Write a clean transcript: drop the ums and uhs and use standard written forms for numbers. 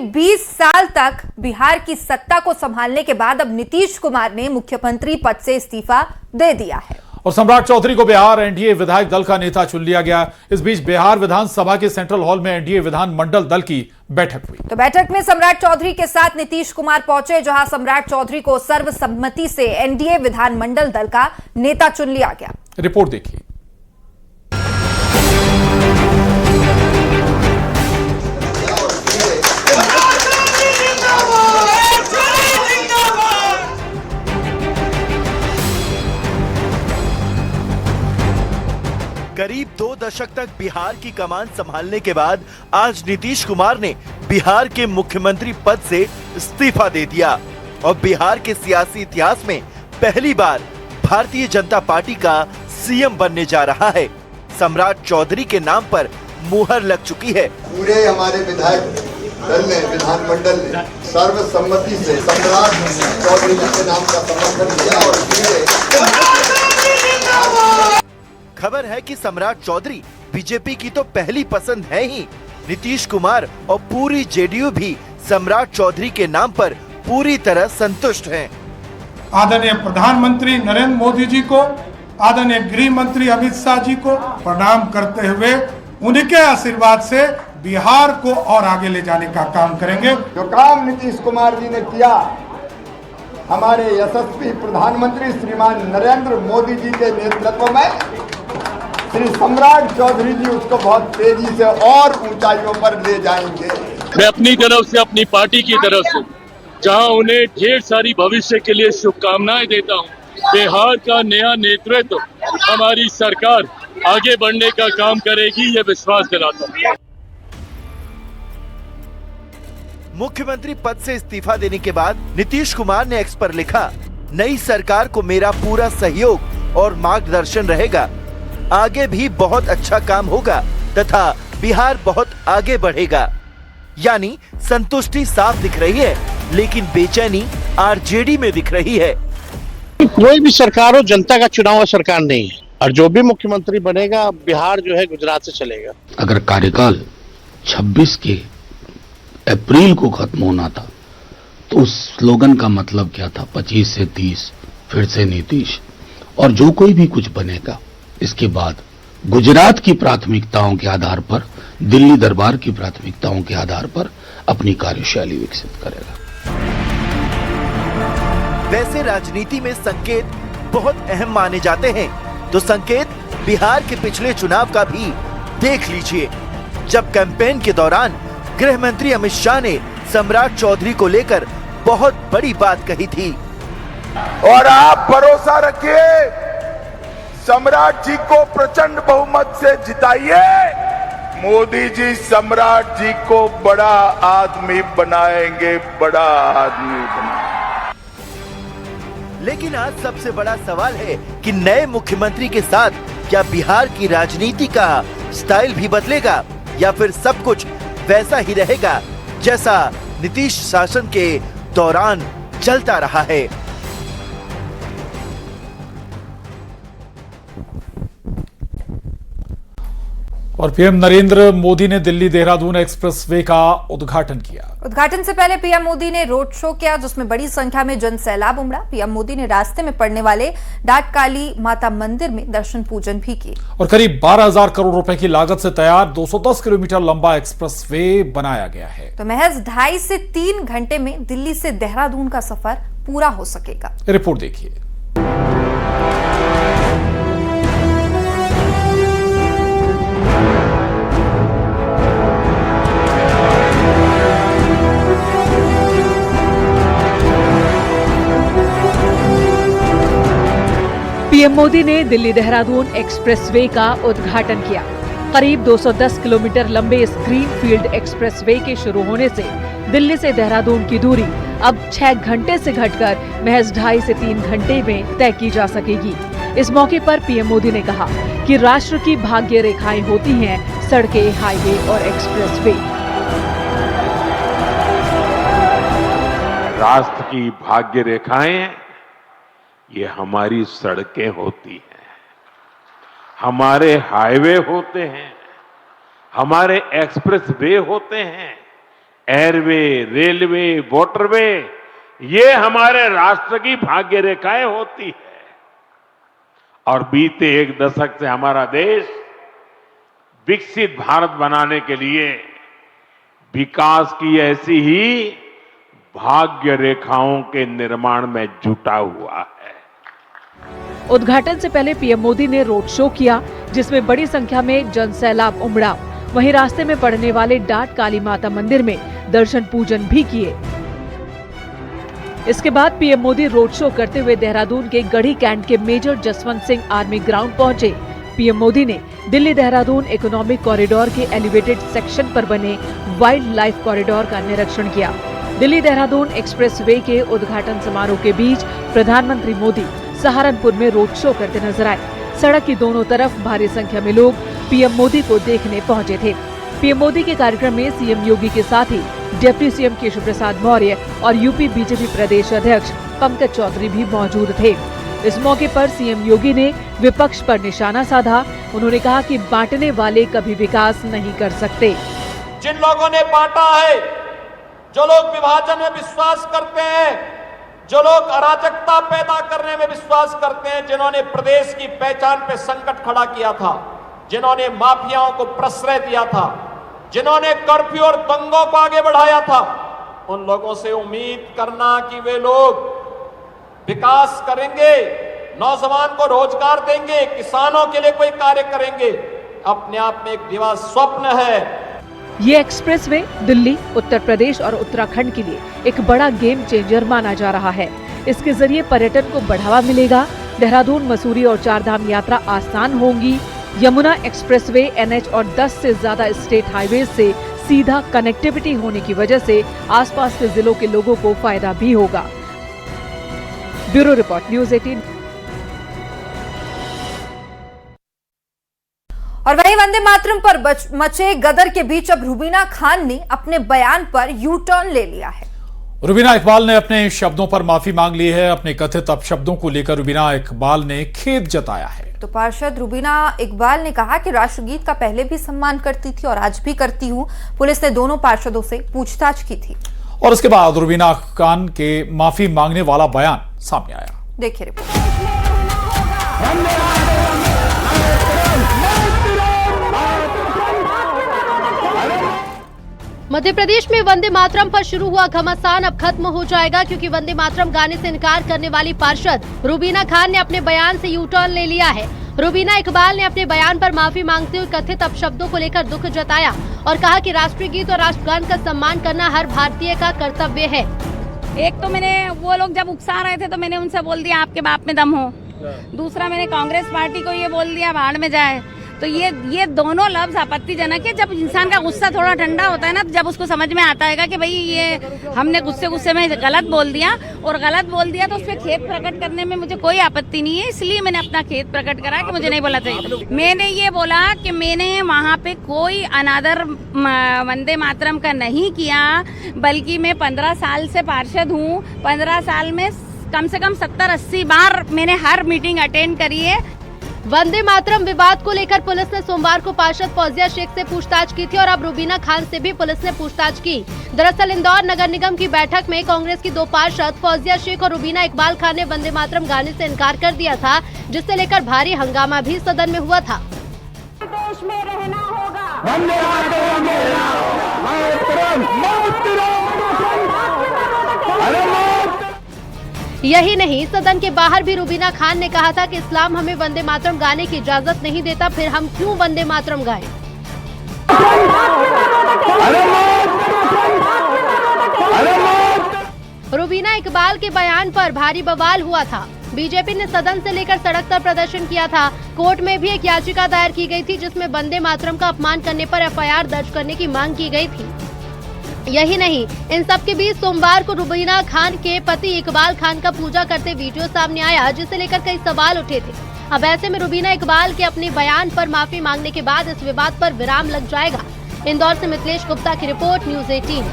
20 साल तक बिहार की सत्ता को संभालने के बाद अब नीतीश कुमार ने मुख्यमंत्री पद से इस्तीफा दे दिया है और सम्राट चौधरी को बिहार एनडीए विधायक दल का नेता चुन लिया गया। इस बीच बिहार विधानसभा के सेंट्रल हॉल में एनडीए विधानमंडल दल की बैठक हुई। तो बैठक में सम्राट चौधरी के साथ नीतीश कुमार पहुंचे, जहां सम्राट चौधरी को सर्वसम्मति से एनडीए विधानमंडल दल का नेता चुन लिया गया। रिपोर्ट देखिए। करीब 2 दशक तक बिहार की कमान संभालने के बाद आज नीतीश कुमार ने बिहार के मुख्यमंत्री पद से इस्तीफा दे दिया और बिहार के सियासी इतिहास में पहली बार भारतीय जनता पार्टी का सीएम बनने जा रहा है। सम्राट चौधरी के नाम पर मुहर लग चुकी है। पूरे हमारे विधायक दल ने, विधानमंडल ने सर्वसम्मति से सम्राट चौधरी के नाम का समर्थन किया और खबर है कि सम्राट चौधरी बीजेपी की तो पहली पसंद है ही। नीतीश कुमार और पूरी जेडीयू भी सम्राट चौधरी के नाम पर पूरी तरह संतुष्ट हैं। आदरणीय प्रधानमंत्री नरेंद्र मोदी जी को, आदरणीय गृह मंत्री अमित शाह जी को प्रणाम करते हुए उनके आशीर्वाद से बिहार को और आगे ले जाने का काम करेंगे। जो काम नीतीश कुमार जी ने किया, हमारे यशस्वी प्रधानमंत्री श्रीमान नरेंद्र मोदी जी के नेतृत्व में श्री सम्राट चौधरी जी उसको बहुत तेजी से और ऊंचाइयों पर ले जाएंगे। मैं अपनी तरफ से, अपनी पार्टी की तरफ से, जहां उन्हें ढेर सारी भविष्य के लिए शुभकामनाएं देता हूं। बिहार का नया नेतृत्व, हमारी सरकार आगे बढ़ने का काम करेगी, ये विश्वास दिलाता हूं। मुख्यमंत्री पद से इस्तीफा देने के बाद नीतीश कुमार ने एक्स पर लिखा, नई सरकार को मेरा पूरा सहयोग और मार्गदर्शन रहेगा। आगे भी बहुत अच्छा काम होगा तथा बिहार बहुत आगे बढ़ेगा। यानी संतुष्टि साफ दिख रही है, लेकिन बेचैनी आरजेडी में दिख रही है। कोई भी सरकार हो, जनता का चुनाव सरकार नहीं है और जो भी मुख्यमंत्री बनेगा बिहार जो है गुजरात से चलेगा। अगर कार्यकाल 26 के अप्रैल को खत्म होना था तो उस स्लोगन का मतलब क्या था? 25 से 30 फिर से नीतीश, और जो कोई भी कुछ बनेगा इसके बाद गुजरात की प्राथमिकताओं के आधार पर, दिल्ली दरबार की प्राथमिकताओं के आधार पर अपनी कार्यशैली विकसित करेगा। वैसे राजनीति में संकेत बहुत अहम माने जाते हैं, तो संकेत बिहार के पिछले चुनाव का भी देख लीजिए। जब कैंपेन के दौरान गृह मंत्री अमित शाह ने सम्राट चौधरी को लेकर बहुत बड़ी बात कही थी। और आप भरोसा रखिए, सम्राट जी को प्रचंड बहुमत से जिताइए। मोदी जी सम्राट जी को बड़ा आदमी बनाएंगे, बड़ा आदमी बनाएंगे। लेकिन आज सबसे बड़ा सवाल है कि नए मुख्यमंत्री के साथ क्या बिहार की राजनीति का स्टाइल भी बदलेगा या फिर सब कुछ वैसा ही रहेगा जैसा नीतीश शासन के दौरान चलता रहा है। और पीएम नरेंद्र मोदी ने दिल्ली देहरादून एक्सप्रेसवे का उद्घाटन किया। उद्घाटन से पहले पीएम मोदी ने रोड शो किया, जिसमें बड़ी संख्या में जन सैलाब उमड़ा। पीएम मोदी ने रास्ते में पड़ने वाले डाट काली माता मंदिर में दर्शन पूजन भी किए। और करीब 12,000 करोड़ रुपए की लागत से तैयार 210 किलोमीटर लंबा एक्सप्रेसवे बनाया गया है। तो महज 2.5 से 3 घंटे में दिल्ली से देहरादून का सफर पूरा हो सकेगा। रिपोर्ट देखिए। पीएम मोदी ने दिल्ली देहरादून एक्सप्रेसवे का उद्घाटन किया। करीब 210 किलोमीटर लंबे इस ग्रीनफील्ड एक्सप्रेसवे के शुरू होने से दिल्ली से देहरादून की दूरी अब 6 घंटे से घटकर महज 2.5 से 3 घंटे में तय की जा सकेगी। इस मौके पर पीएम मोदी ने कहा कि राष्ट्र की भाग्य रेखाएं होती हैं सड़कें, हाईवे और एक्सप्रेसवे। राष्ट्र की भाग्य रेखाएं ये हमारी सड़कें होती हैं, हमारे हाईवे होते हैं, हमारे एक्सप्रेस वे होते हैं। एयरवे, रेलवे, वाटरवे, ये हमारे राष्ट्र की भाग्य रेखाएं होती है। और बीते एक दशक से हमारा देश विकसित भारत बनाने के लिए विकास की ऐसी ही भाग्य रेखाओं के निर्माण में जुटा हुआ है। उद्घाटन से पहले पीएम मोदी ने रोड शो किया, जिसमें बड़ी संख्या में जनसैलाब उमड़ा। वहीं रास्ते में पड़ने वाले डाट काली माता मंदिर में दर्शन पूजन भी किए। इसके बाद पीएम मोदी रोड शो करते हुए देहरादून के गढ़ी कैंट के major Jaswant Singh army ground पहुंचे। पीएम मोदी ने दिल्ली देहरादून इकोनॉमिक कॉरिडोर के एलिवेटेड सेक्शन पर बने वाइल्ड लाइफ कॉरिडोर का निरीक्षण किया। दिल्ली देहरादून एक्सप्रेसवे के उद्घाटन समारोह के बीच प्रधानमंत्री मोदी सहारनपुर में रोड शो करते नजर आए। सड़क की दोनों तरफ भारी संख्या में लोग पीएम मोदी को देखने पहुंचे थे। पीएम मोदी के कार्यक्रम में सीएम योगी के साथ ही डिप्टी सीएम केशव प्रसाद मौर्य और यूपी बीजेपी प्रदेश अध्यक्ष पंकज चौधरी भी मौजूद थे। इस मौके पर सीएम योगी ने विपक्ष पर निशाना साधा। उन्होंने कहा कि बांटने वाले कभी विकास नहीं कर सकते। जिन लोगों ने बांटा है, जो लोग विभाजन में विश्वास करते हैं, जो लोग अराजकता पैदा करने में विश्वास करते हैं, जिन्होंने प्रदेश की पहचान पे संकट खड़ा किया था, जिन्होंने माफियाओं को प्रश्रय दिया था, जिन्होंने कर्फ्यू और दंगों को आगे बढ़ाया था, उन लोगों से उम्मीद करना कि वे लोग विकास करेंगे, नौजवान को रोजगार देंगे, किसानों के लिए कोई कार्य करेंगे, अपने आप में एक दिवा स्वप्न है। ये एक्सप्रेसवे दिल्ली, उत्तर प्रदेश और उत्तराखंड के लिए एक बड़ा गेम चेंजर माना जा रहा है। इसके जरिए पर्यटन को बढ़ावा मिलेगा। देहरादून, मसूरी और चारधाम यात्रा आसान होगी। यमुना एक्सप्रेसवे एनएच और 10 से ज्यादा स्टेट हाईवे से सीधा कनेक्टिविटी होने की वजह से आसपास के जिलों के लोगों को फायदा भी होगा। Bureau report, news 18। और वहीं वंदे मातरम पर मचे गदर के बीच अब रुबीना खान ने अपने बयान पर यू टर्न ले लिया है। रुबीना इकबाल ने अपने शब्दों पर माफी मांग ली है। अपने कथित अपशब्दों को लेकर रुबीना इकबाल ने खेद जताया है। तो पार्षद रुबीना इकबाल ने कहा कि राष्ट्रगीत का पहले भी सम्मान करती थी और आज भी करती हूं। पुलिस ने दोनों पार्षदों से पूछताछ की थी और उसके बाद रुबीना खान के माफी मांगने वाला बयान सामने आया। देखिए रिपोर्ट। मध्य प्रदेश में वंदे मातरम पर शुरू हुआ घमासान अब खत्म हो जाएगा, क्योंकि वंदे मातरम गाने से इनकार करने वाली पार्षद रुबीना खान ने अपने बयान से यू टर्न ले लिया है। रुबीना इकबाल ने अपने बयान पर माफी मांगते हुए कथित अपशब्दों को लेकर दुख जताया और कहा कि राष्ट्रीय गीत और राष्ट्रगान का सम्मान करना हर भारतीय का कर्तव्य है। एक तो मैंने, वो लोग जब उकसा रहे थे तो मैंने उनसे बोल दिया आपके बाप में दम हो। दूसरा मैंने कांग्रेस पार्टी को ये बोल दिया भाड़ में जाए। तो ये दोनों लफ्ज आपत्तिजनक है। जब इंसान का गुस्सा थोड़ा ठंडा होता है ना, जब उसको समझ में आता है कि भाई ये हमने गुस्से में गलत बोल दिया, और गलत बोल दिया तो उस पर खेद प्रकट करने में मुझे कोई आपत्ति नहीं है। इसलिए मैंने अपना खेद प्रकट करा कि मुझे नहीं बोला चाहिए। मैंने ये बोला कि मैंने वहाँ पे कोई अनादर वंदे मातरम का नहीं किया, बल्कि मैं 15 साल से पार्षद हूँ। 15 साल में कम से कम 70-80 बार मैंने हर मीटिंग अटेंड करी है। वंदे मातरम विवाद को लेकर पुलिस ने सोमवार को पार्षद फौजिया शेख से पूछताछ की थी और अब रुबीना खान से भी पुलिस ने पूछताछ की। दरअसल इंदौर नगर निगम की बैठक में कांग्रेस की दो पार्षद फौजिया शेख और रुबीना इकबाल खान ने वंदे मातरम गाने से इनकार कर दिया था, जिससे लेकर भारी हंगामा भी सदन में हुआ था। देश में रहना होगा, यही नहीं, सदन के बाहर भी रुबीना खान ने कहा था कि इस्लाम हमें वंदे मातरम गाने की इजाजत नहीं देता, फिर हम क्यों वंदे मातरम गाएं? रुबीना इकबाल के बयान पर भारी बवाल हुआ था। बीजेपी ने सदन से लेकर सड़क तक प्रदर्शन किया था। कोर्ट में भी एक याचिका दायर की गई थी, जिसमें वंदे मातरम का अपमान करने पर एफआईआर दर्ज करने की मांग की गई थी। यही नहीं, इन सब के बीच सोमवार को रुबीना खान के पति इकबाल खान का पूजा करते वीडियो सामने आया, जिसे लेकर कई सवाल उठे थे। अब ऐसे में रुबीना इकबाल के अपने बयान पर माफी मांगने के बाद इस विवाद पर विराम लग जाएगा। इंदौर से मिथिलेश गुप्ता की रिपोर्ट, न्यूज़ 18।